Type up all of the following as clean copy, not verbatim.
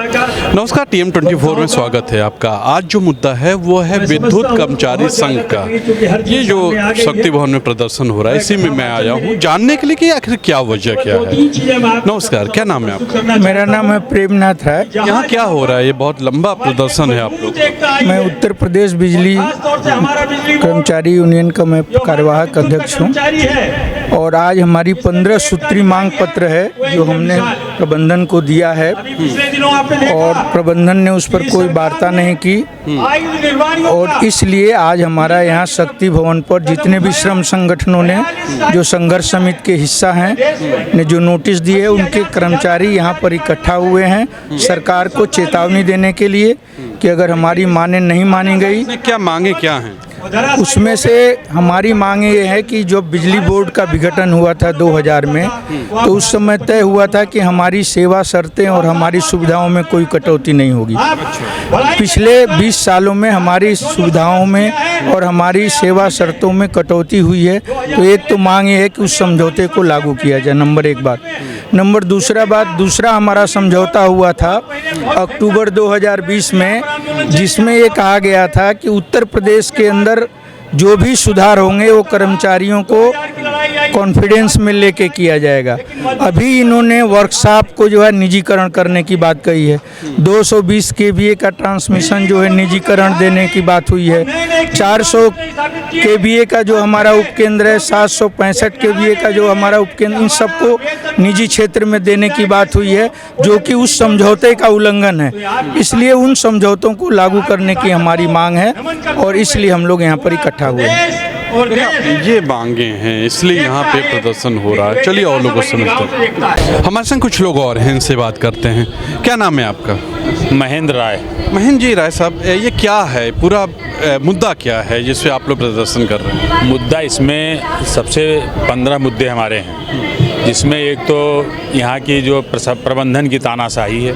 नमस्कार, TM24 में स्वागत है आपका। आज जो मुद्दा है वो है विद्युत कर्मचारी संघ का। ये जो शक्ति भवन में प्रदर्शन हो रहा है, इसी में मैं आया हूँ जानने के लिए कि आखिर क्या वजह क्या है। नमस्कार, क्या नाम है आपका? मेरा नाम है प्रेमनाथ राय। यहाँ क्या हो रहा है? ये बहुत लंबा प्रदर्शन है आप लोग। मैं उत्तर प्रदेश बिजली कर्मचारी यूनियन का मैं कार्यवाहक अध्यक्ष हूँ और आज हमारी 15 सूत्री मांग पत्र है जो हमने प्रबंधन को दिया है और प्रबंधन ने उस पर कोई वार्ता नहीं की और इसलिए आज हमारा यहाँ शक्ति भवन पर जितने भी श्रम संगठनों ने जो संघर्ष समिति के हिस्सा हैं ने जो नोटिस दिए उनके कर्मचारी यहाँ पर इकट्ठा हुए हैं सरकार को चेतावनी देने के लिए कि अगर हमारी मांगें नहीं मानी गई। क्या मांगे क्या हैं? उसमें से हमारी मांग ये है कि जो बिजली बोर्ड का विघटन हुआ था 2000 में तो उस समय तय हुआ था कि हमारी सेवा शर्तें और हमारी सुविधाओं में कोई कटौती नहीं होगी। पिछले 20 सालों में हमारी सुविधाओं में और हमारी सेवा शर्तों में कटौती हुई है। तो एक तो मांग ये है कि उस समझौते को लागू किया जाए, नंबर एक बात। नंबर दूसरा हमारा समझौता हुआ था अक्टूबर 2020 में, जिसमें ये कहा गया था कि उत्तर प्रदेश के अंदर जो भी सुधार होंगे वो कर्मचारियों को कॉन्फिडेंस में लेके किया जाएगा। अभी इन्होंने वर्कशॉप को जो है निजीकरण करने की बात कही है। 220 kVA का ट्रांसमिशन जो है निजीकरण देने की बात हुई है। 400 kVA का जो हमारा उपकेंद्र है, 765 kVA का जो हमारा उपकेंद्र, इन सबको निजी क्षेत्र में देने की बात हुई है जो कि उस समझौते का उल्लंघन है। इसलिए उन समझौतों को लागू करने की हमारी मांग है और इसलिए हम लोग यहाँ पर इकट्ठा हुए हैं। ये मांगे हैं इसलिए यहाँ पे प्रदर्शन हो रहा है। चलिए और लोगों से मिलते हैं। हमारे संग कुछ लोग और हैं, इनसे बात करते हैं। क्या नाम है आपका? महेंद्र राय। महेंद्र जी राय साहब, ये क्या है, पूरा मुद्दा क्या है जिससे आप लोग प्रदर्शन कर रहे हैं? मुद्दा इसमें सबसे 15 मुद्दे हमारे हैं, जिसमें एक तो यहाँ की जो प्रबंधन की तानाशाही है,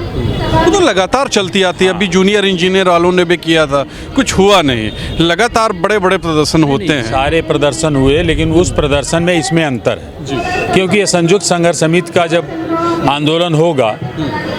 वो तो लगातार चलती आती है। अभी जूनियर इंजीनियर वालों ने भी किया था, कुछ हुआ नहीं। लगातार बड़े बड़े प्रदर्शन होते हैं। सारे प्रदर्शन हुए, लेकिन उस प्रदर्शन में इसमें अंतर है क्योंकि ये संयुक्त संघर्ष समिति का जब आंदोलन होगा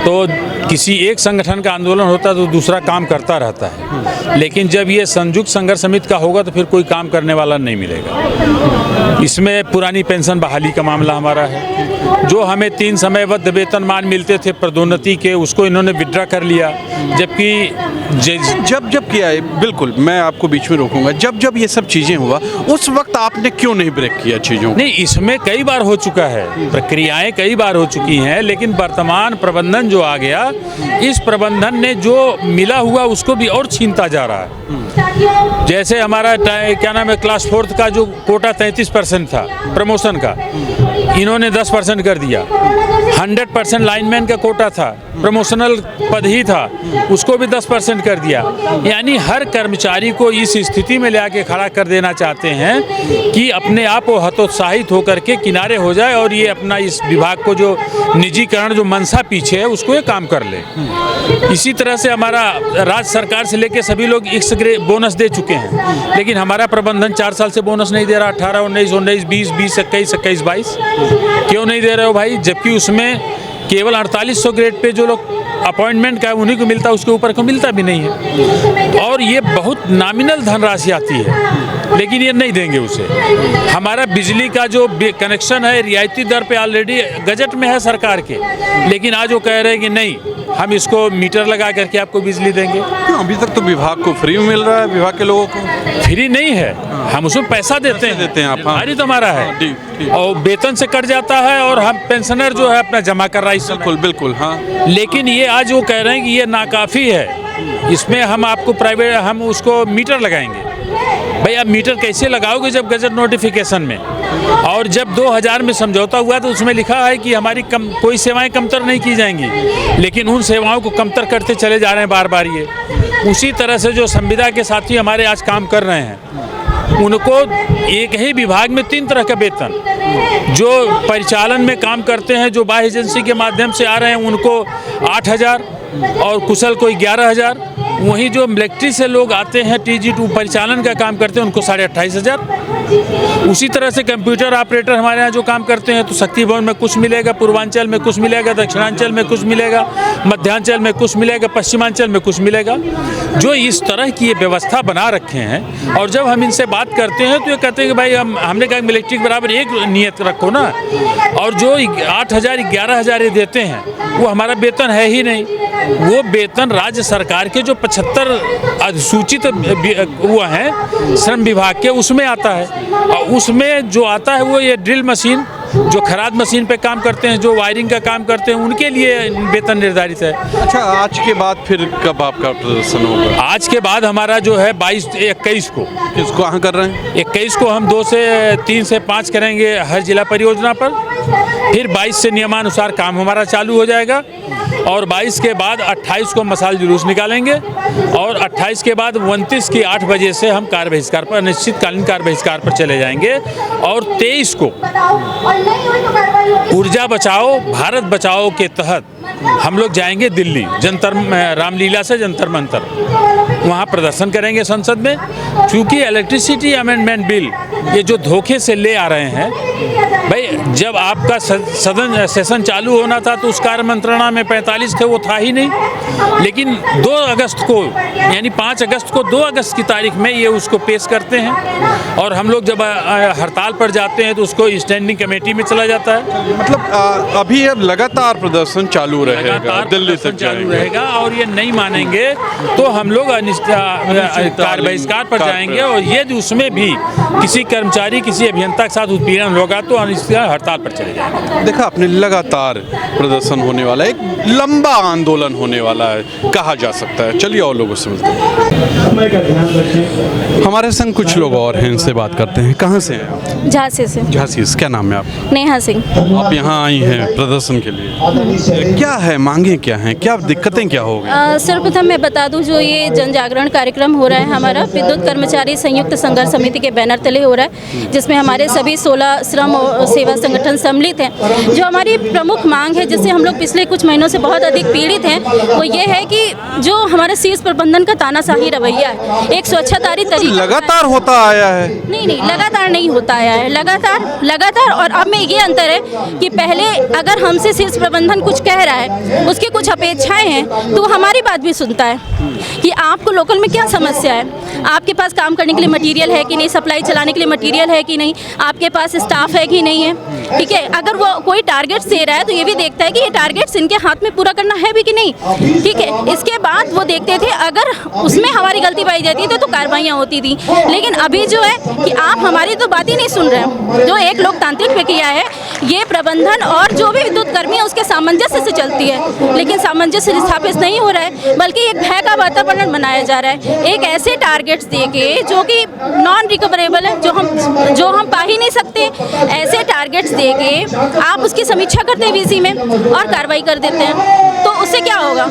तो किसी एक संगठन का आंदोलन होता है तो दूसरा काम करता रहता है, लेकिन जब ये संयुक्त संघर्ष समिति का होगा तो फिर कोई काम करने वाला नहीं मिलेगा। इसमें पुरानी पेंशन बहाली का मामला हमारा है, जो हमें 3 समयबद्ध वेतनमान मिलते थे पदोन्नति के, उसको इन्होंने विड्रा कर लिया। जबकि जब किया है, बिल्कुल मैं आपको बीच में रोकूंगा, जब ये सब चीज़ें हुआ उस वक्त आपने क्यों नहीं ब्रेक किया चीज़ों को? नहीं, इसमें कई बार हो चुका है, प्रक्रियाएं कई बार हो चुकी हैं, लेकिन वर्तमान प्रबंधन जो आ गया, इस प्रबंधन ने जो मिला हुआ उसको भी और छीनता जा रहा है। जैसे हमारा क्या नाम है, क्लास 4 का जो कोटा 33% था प्रमोशन का, इन्होंने 10% कर दिया। 100% लाइनमैन का कोटा था, प्रमोशनल पद ही था, उसको भी 10% कर दिया। यानी हर कर्मचारी को इस स्थिति में ले आके खड़ा कर देना चाहते हैं कि अपने आप वो हतोत्साहित होकर के किनारे हो जाए और ये अपना इस विभाग को जो निजीकरण जो मनसा पीछे है उसको ये काम कर ले। इसी तरह से हमारा राज्य सरकार से लेके सभी लोग X ग्रेड बोनस दे चुके हैं, लेकिन हमारा प्रबंधन 4 साल से बोनस नहीं दे रहा। 18, 19, 19, 20, 20, 21, 21, 22 क्यों नहीं दे रहे हो भाई? जबकि उसमें केवल 4800 ग्रेड पे जो लोग अपॉइंटमेंट का है उन्हीं को मिलता है, उसके ऊपर को मिलता भी नहीं है। और ये बहुत नॉमिनल धनराशि आती है, लेकिन ये नहीं देंगे उसे। हमारा बिजली का जो कनेक्शन है रियायती दर पे ऑलरेडी गजट में है सरकार के, लेकिन आज वो कह रहे हैं कि नहीं, हम इसको मीटर लगा करके आपको बिजली देंगे। अभी तक तो विभाग को फ्री में मिल रहा है, विभाग के लोगों को फ्री नहीं है, हम उसमें पैसा देते हैं आप। हमारी तो हमारा है और वेतन से कट जाता है और हम पेंशनर जो है अपना जमा कर रहा है। बिल्कुल हाँ। लेकिन ये आज वो कह रहे हैं कि ये नाकाफी है, इसमें हम आपको प्राइवेट हम उसको मीटर लगाएंगे। भाई आप मीटर कैसे लगाओगे जब गजट नोटिफिकेशन में, और जब 2000 में समझौता हुआ तो उसमें लिखा है कि हमारी कोई सेवाएं कमतर नहीं की जाएंगी, लेकिन उन सेवाओं को कमतर करते चले जा रहे हैं बार बार। ये उसी तरह से जो संविदा के साथी हमारे आज काम कर रहे हैं, उनको एक ही विभाग में 3 तरह का वेतन, जो परिचालन में काम करते हैं, जो बाह्य एजेंसी के माध्यम से आ रहे हैं, उनको 8000 और कुशल को 11000। वहीं जो मिलिट्री से लोग आते हैं TG2 परिचालन का काम करते हैं, उनको 28,500। उसी तरह से कंप्यूटर ऑपरेटर हमारे यहाँ जो काम करते हैं तो शक्ति भवन में कुछ मिलेगा, पूर्वांचल में कुछ मिलेगा, दक्षिणांचल में कुछ मिलेगा, मध्यांचल में कुछ मिलेगा, पश्चिमांचल में कुछ मिलेगा। जो इस तरह की ये व्यवस्था बना रखे हैं, और जब हम इनसे बात करते हैं तो ये कहते हैं कि भाई हमने कहा मिलिट्री के बराबर एक नियत रखो ना, और जो 8,000 11,000 ये देते हैं वो हमारा वेतन है ही नहीं। वो वेतन राज्य सरकार के जो 75 अधिसूचित वो हैं श्रम विभाग के, उसमें आता है, और उसमें जो आता है वो ये ड्रिल मशीन, जो खराद मशीन पे काम करते हैं, जो वायरिंग का काम करते हैं, उनके लिए वेतन निर्धारित है। अच्छा, आज के बाद फिर कब आपका प्रदर्शन होगा? आज के बाद हमारा जो है 22-21 को। किसको कहाँ कर रहे हैं? 21 को हम 2 से 3 से 5 करेंगे हर जिला परियोजना पर। फिर 22 से नियमानुसार काम हमारा चालू हो जाएगा, और 22 के बाद 28 को मसाल जुलूस निकालेंगे, और 28 के बाद 29 की 8 बजे से हम कार्य बहिष्कार पर, अनिश्चितकालीन कार्य बहिष्कार पर चले जाएंगे। और 23 को ऊर्जा बचाओ भारत बचाओ के तहत हम लोग जाएंगे दिल्ली, जंतर रामलीला से जंतर मंतर, वहाँ प्रदर्शन करेंगे संसद में। क्योंकि इलेक्ट्रिसिटी अमेंडमेंट बिल ये जो धोखे से ले आ रहे हैं, भाई जब आपका सदन सेशन चालू होना था तो उस कार्य मंत्रणा में 45 थे, वो था ही नहीं। लेकिन 2 अगस्त को, यानी 5 अगस्त को 2 अगस्त की तारीख में ये उसको पेश करते हैं, और हम लोग जब हड़ताल पर जाते हैं तो उसको स्टैंडिंग कमेटी में चला जाता है। मतलब अभी अब लगातार प्रदर्शन चालू रहेगा, दिल्ली तक चालू रहेगा, और ये नहीं मानेंगे तो हम लोग कार्य बहिष्कार पर जाएंगे। और यदि उसमें भी किसी कर्मचारी, किसी अभियंता के साथ उत्पीड़न होगा तो हड़ताल पर चले जाएंगे। देखा आपने, लगातार प्रदर्शन होने वाला है, एक लंबा आंदोलन होने वाला है कहा जा सकता है। चलिए और लोगों से मिलते हैं। हमारे संग कुछ लोग और हैं, इनसे बात करते हैं। कहाँ से हैं आप? झांसी से। झांसी से। क्या नाम है आप? नेहा सिंह। आप यहाँ आई हैं प्रदर्शन के लिए, क्या है, मांगे क्या हैं, क्या दिक्कतें क्या हो गई? सर्वप्रथम मैं बता दूं, जो ये जन जागरण कार्यक्रम हो रहा है हमारा विद्युत कर्मचारी संयुक्त संघर्ष समिति के बैनर तले हो रहा है, जिसमें हमारे सभी 16 श्रम और सेवा संगठन सम्मिलित हैं। जो हमारी प्रमुख मांग है, जिससे हम लोग पिछले कुछ महीनों से बहुत अधिक पीड़ित हैं, वो ये है कि जो हमारे शीर्ष प्रबंधन का तानाशाही रवैया है, एक स्वच्छतारी तरीका लगातार होता आया है। नहीं, लगातार नहीं होता आया है, लगातार। और अब में ये अंतर है कि पहले अगर हमसे शीर्ष प्रबंधन कुछ कह रहा है, उसकी कुछ अपेक्षाएं हैं, तो वो हमारी बात भी सुनता है कि आपको लोकल में क्या समस्या है, आपके पास काम करने के लिए मटेरियल है कि नहीं, सप्लाई चलाने के लिए मटेरियल है कि नहीं, आपके पास स्टाफ है कि नहीं है। ठीक है, अगर वो कोई टारगेट्स दे रहा है तो ये भी देखता है कि ये टारगेट्स इनके हाथ में पूरा करना है भी कि नहीं। ठीक है, इसके बाद वो देखते थे, अगर उसमें हमारी गलती पाई जाती थी तो कार्रवाइयाँ होती थी। लेकिन अभी जो है कि आप हमारी तो बात ही नहीं सुन रहे हैं। जो एक लोकतांत्रिक प्रक्रिया है, ये प्रबंधन और जो भी विद्युत कर्मी है उसके सामंजस्य से चलती है, लेकिन सामंजस्य स्थापित नहीं हो रहा है, बल्कि एक भय का वातावरण बनाया जा रहा है। एक ऐसे टारगेट्स देके जो कि नॉन रिकवरेबल है, जो हम पा ही नहीं सकते, ऐसे टारगेट्स देके आप उसकी समीक्षा करते हैं वीसी में और कार्रवाई कर देते हैं, तो उससे क्या होगा?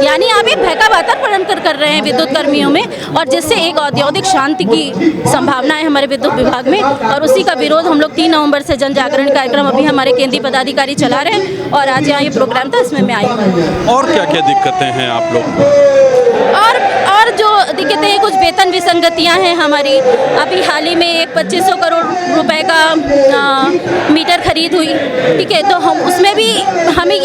यानी आप एक भय का वातावरण कर रहे हैं विद्युत कर्मियों में, और जिससे एक औद्योगिक शांति की संभावना है हमारे विद्युत विभाग में। और उसी का विरोध हम लोग 3 नवंबर से जन जागरण कार्यक्रम अभी हमारे केंद्रीय पदाधिकारी चला रहे हैं, और आज यहाँ ये प्रोग्राम था, इसमें मैं आई हूँ। और क्या क्या दिक्कतें हैं आप लोग को? और जो दिक्कतें हैं, कुछ वेतन विसंगतियां हैं हमारी। अभी हाल ही में एक 2500 करोड़ रुपए का मीटर खरीद हुई। ठीक है, तो हम उसमें भी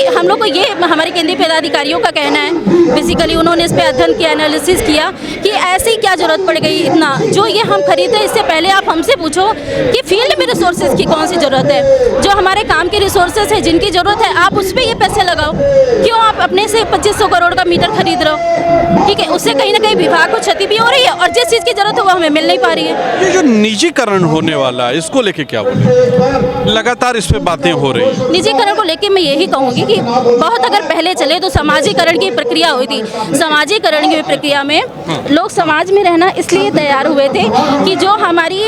हम लोग को ये हमारे केंद्रीय पदाधिकारियों का कहना है, बेसिकली उन्होंने इस पर अध्ययन किया, एनालिसिस किया कि ऐसी क्या जरूरत पड़ गई इतना, जो ये हम खरीदे इससे पहले आप हमसे पूछो कि फील्ड में रिसोर्सेज की कौन सी ज़रूरत है। जो हमारे काम के रिसोर्सेज है, जिनकी ज़रूरत है, आप उस पर ये पैसे लगाओ। क्यों आप अपने से 2500 करोड़ का मीटर खरीद रहे हो? ठीक है, उससे कहीं ना कहीं विभाग को क्षति भी हो रही है, और जिस चीज़ की जरूरत है वो हमें मिल नहीं पा रही है। ये जो निजीकरण होने वाला है, इसको लेके क्या बोले? लगातार इस पे बातें हो रही हैं। निजीकरण को लेके मैं यही कहूँगी कि बहुत अगर पहले चले तो समाजीकरण की प्रक्रिया हुई थी। समाजीकरण की प्रक्रिया में लोग समाज में रहना इसलिए तैयार हुए थे कि जो हमारी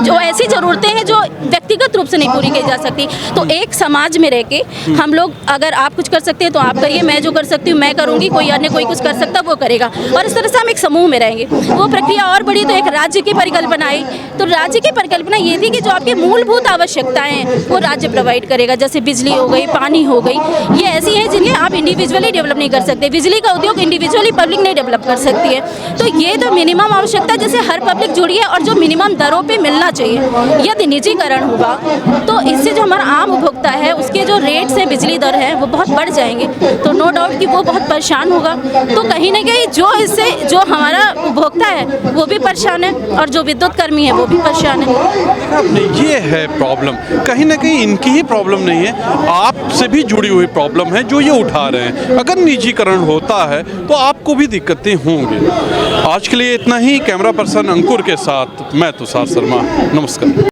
जो ऐसी ज़रूरतें हैं जो व्यक्तिगत रूप से नहीं पूरी की जा सकती, तो एक समाज में रह के हम लोग, अगर आप कुछ कर सकते हैं तो आप करिए, मैं जो कर सकती हूँ मैं करूँगी, कोई अन्य कोई कुछ कर सकता वो करेगा, और इस तरह से हम एक समूह में रहेंगे। वो प्रक्रिया और बड़ी, तो एक राज्य की परिकल्पना आई। तो राज्य की परिकल्पना ये थी कि जो आपकी मूलभूत आवश्यकताएं हैं वो राज्य प्रोवाइड करेगा, जैसे बिजली हो गई, पानी हो गई, ये ऐसी हैं जिन्हें आप आप इंडिविजुअली डेवलप नहीं कर सकते, बिजली का उद्योग इंडिविजुअली पब्लिक नहीं डेवलप कर सकती है। तो ये तो मिनिमम आवश्यकता जैसे हर पब्लिक जुड़ी है और जो मिनिमम दरों पे मिलना चाहिए। यदि निजीकरण होगा तो इससे जो हमारा आम उपभोक्ता है उसके जो रेट्स हैं, बिजली दर है, वो बहुत बढ़ जाएंगे। तो नो डाउट कि वो बहुत परेशान होगा। तो कहीं ना कहीं जो इससे जो हमारा उपभोक्ता है वो भी परेशान है और जो विद्युत कर्मी है वो भी परेशान है। ये है प्रॉब्लम, कहीं ना कहीं इनकी ही प्रॉब्लम नहीं है, आपसे भी जुड़ी हुई प्रॉब्लम है जो ये उठा रहे हैं। अगर निजीकरण होता है तो आपको भी दिक्कतें होंगी। आज के लिए इतना ही। कैमरा पर्सन अंकुर के साथ मैं तुषार शर्मा, नमस्कार।